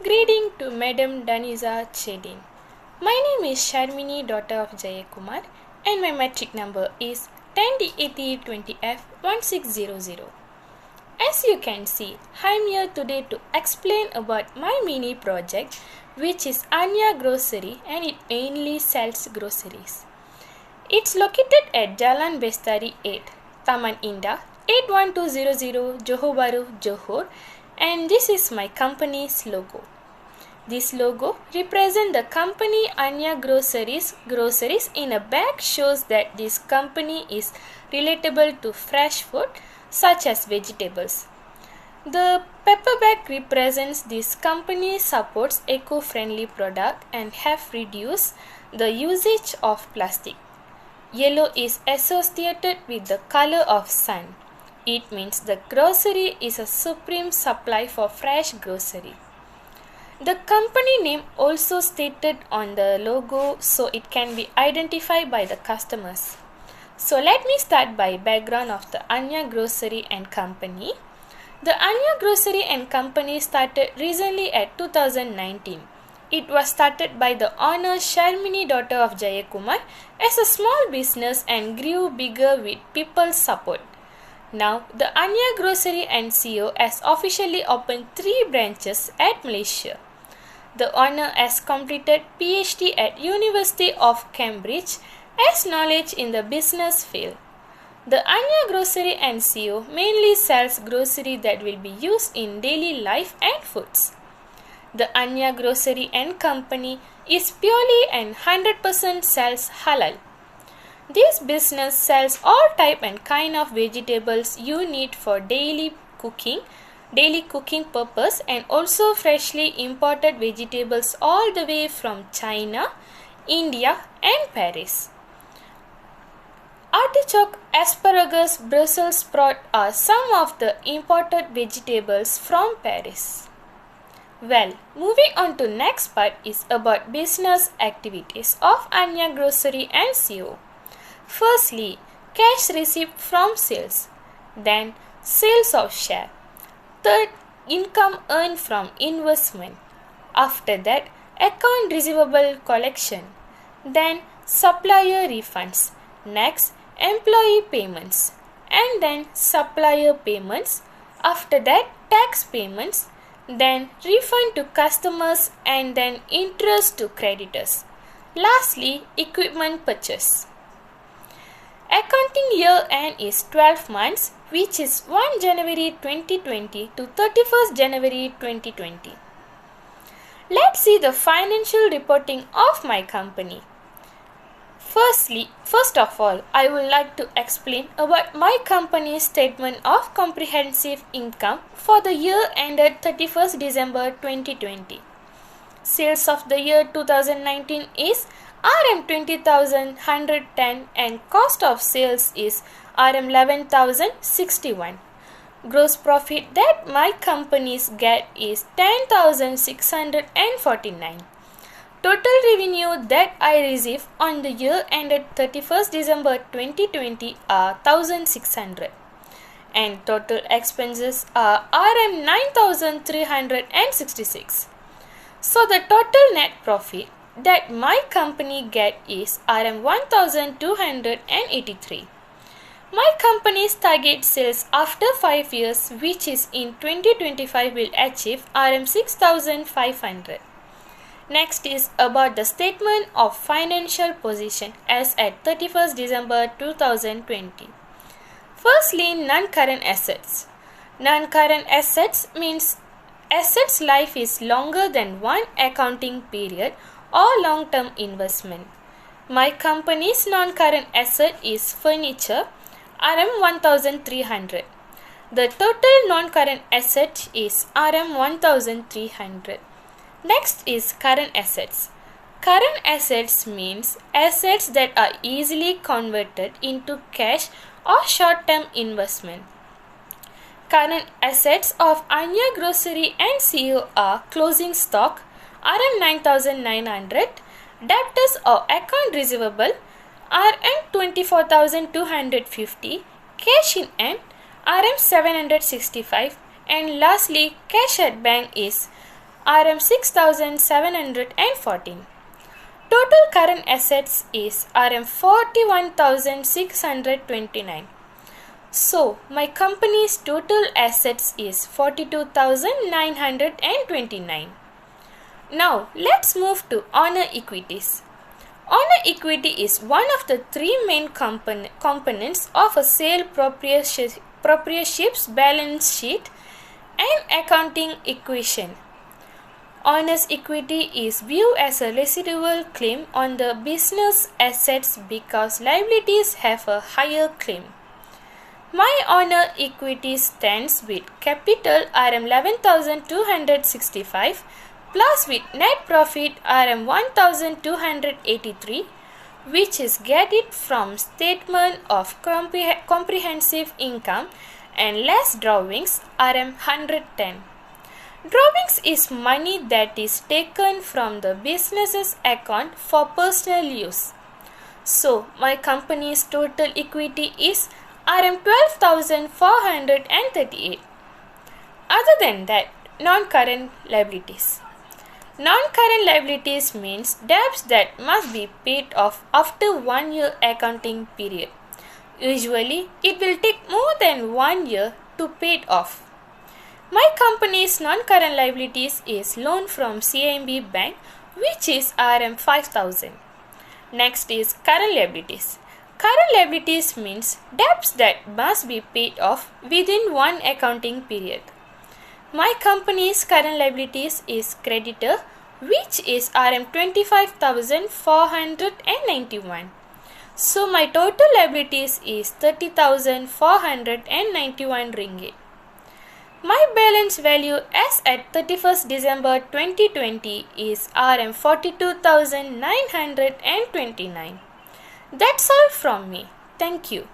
Greeting to Madam Daniza Chedin. My name is Sharmini, daughter of Jayakumar, and my metric number is 10D8020F1600. As you can see, I am here today to explain about my mini project, which is Anya Grocery, and it mainly sells groceries. It's located at Jalan Bestari 8, Taman Indah, 81200 Johor Bahru, Johor, and this is my company's logo. This logo represents the company Anya Groceries. Groceries in a bag shows that this company is relatable to fresh food such as vegetables. The pepper bag represents this company supports eco-friendly product and have reduced the usage of plastic. Yellow is associated with the color of sun. It means the grocery is a supreme supply for fresh grocery. The company name also stated on the logo so it can be identified by the customers. So let me start by background of the Anya Grocery and Company. The Anya Grocery and Company started recently at 2019. It was started by the owner Sharmini, daughter of Jayakumar, as a small business and grew bigger with people's support. Now, the Anya Grocery and CEO has officially opened 3 branches at Malaysia. The owner has completed PhD at University of Cambridge, has knowledge in the business field. The Anya Grocery and CEO mainly sells grocery that will be used in daily life and foods. The Anya Grocery and Company is purely and 100% sells halal. This business sells all type and kind of vegetables you need for daily cooking purpose, and also freshly imported vegetables all the way from China, India and Paris. Artichoke, asparagus, Brussels sprout are some of the imported vegetables from Paris. Well, moving on to next part is about business activities of Anya Grocery and CEO. Firstly, cash received from sales. Then, sales of share. Third, income earned from investment. After that, account receivable collection. Then, supplier refunds. Next, employee payments. And then, supplier payments. After that, tax payments. Then, refund to customers, and then interest to creditors. Lastly, equipment purchase. Accounting year end is 12 months, which is 1 January 2020 to 31st January 2020. Let's see the financial reporting of my company. First of all, I would like to explain about my company's statement of comprehensive income for the year ended 31st December 2020. Sales of the year 2019 is Rm 20,110 and cost of sales is Rm 11,061. Gross profit that my companies get is 10,649. Total revenue that I receive on the year ended 31st December 2020 are 1,600. And total expenses are Rm 9,366. So the total net profit that my company get is Rm 1,283. My company's target sales after 5 years, which is in 2025, will achieve Rm 6,500. Next is about the statement of financial position as at 31st December 2020. Firstly, non-current assets. Non-current assets means assets life is longer than one accounting period or long-term investment. My company's non-current asset is furniture, Rm 1,300. The total non-current asset is Rm 1,300. Next is current assets. Current assets means assets that are easily converted into cash or short-term investment. Current assets of Anya Grocery and CEO are closing stock, Rm 9,900, debtors or account receivable, Rm 24,250, cash in hand, Rm 765, and lastly cash at bank is Rm 6714. Total current assets is Rm 41,629. So, my company's total assets is 42,929. Now, let's move to owner equities. Owner equity is one of the three main components of a sale proprietorship's balance sheet and accounting equation. Owner's equity is viewed as a residual claim on the business assets because liabilities have a higher claim. My owner equity stands with capital Rm 11,265 plus with net profit Rm 1,283, which is gathered from statement of comprehensive income and less drawings Rm 110. Drawings is money that is taken from the business's account for personal use. So, my company's total equity is Rm 12,438. Other than that, non-current liabilities. Non-current liabilities means debts that must be paid off after 1 year accounting period. Usually, it will take more than 1 year to pay it off. My company's non-current liabilities is loan from CIMB Bank, which is Rm 5,000. Next is current liabilities. Current liabilities means debts that must be paid off within one accounting period. My company's current liabilities is creditor, which is Rm 25,491. So my total liabilities is 30,491 ringgit. My balance value as at 31st December 2020 is Rm 42,929. That's all from me. Thank you.